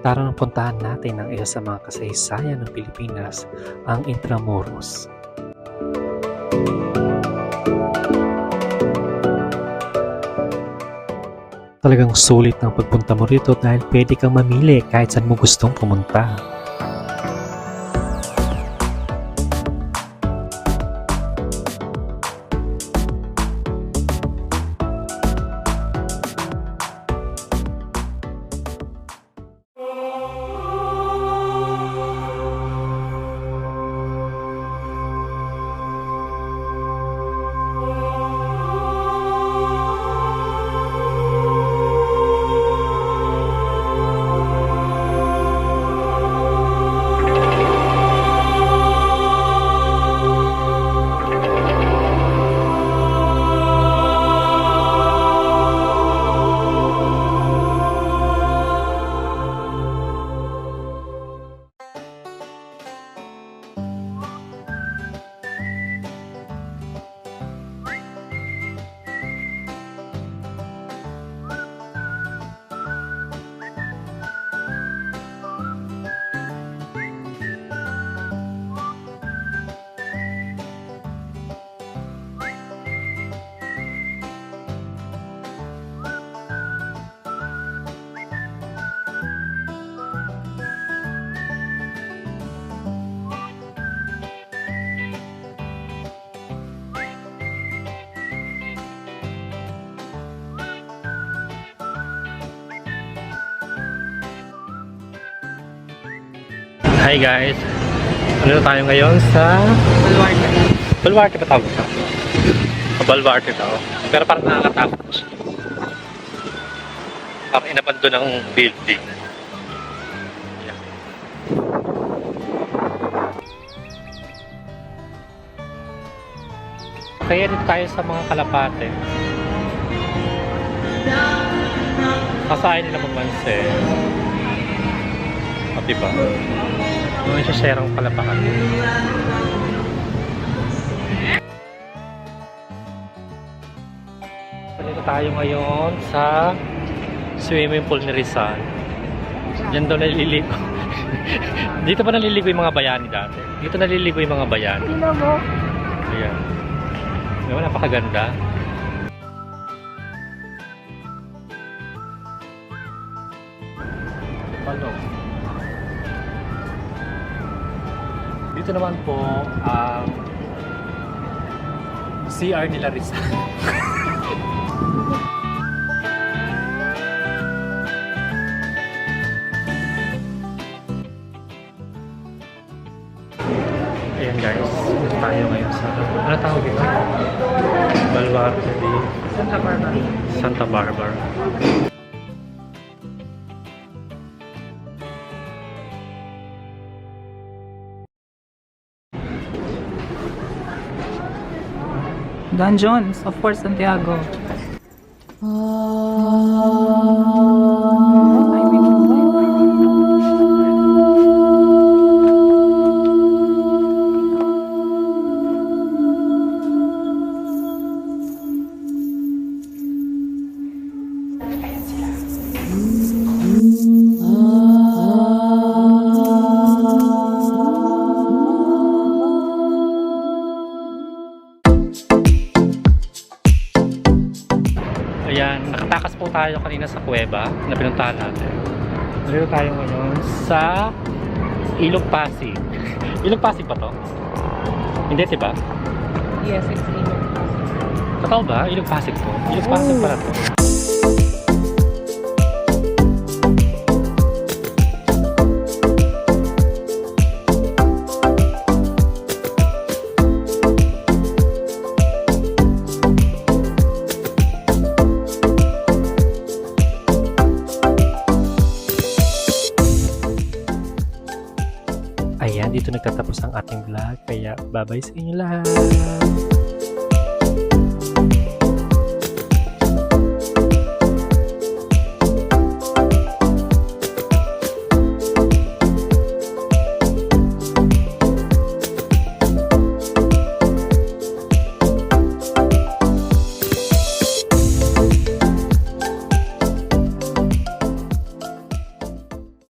Tara nang puntahan natin ang isa sa mga kasaysayan ng Pilipinas, ang Intramuros. Talagang sulit ang pagpunta mo rito dahil pwede kang mamili kahit saan mo gustong pumunta. Hi guys! Ano tayo ngayon sa Baluarte. Baluarte ba tawag ito? Baluarte ito. Pero parang nakakatakot. Parang inabandon ng building. Yan. Kaya dito tayo sa mga kalapate. Kasahin nila magmansin. O diba? May share ang palapakan. Dito tayo ngayon sa swimming pool ni Rizal. Diyan daw naliligo. Dito pa naliligo yung mga bayani dati. Dito naliligo yung mga bayani. Tingnan mo. Ayan. Diba, napakaganda. Paano? Dito naman po ang CR nila Rizal. Ayan guys, dito tayo ngayon sa ano tawag ito? Baluarte de Santa Barbara. Santa Barbara. Dungeons of Fort Santiago. Ayan, nakatakas po tayo kanina sa kuweba na pinuntahan natin. Dito tayo ngayon sa Ilog Pasig. Ilog Pasig ba to? Hindi, diba? Yes, it's Ilog. Totoo ba? Ilog Pasig to? Ilog Pasig pala to. Ayan, dito nagtatapos ang ating vlog. Kaya bye-bye sa inyo lahat.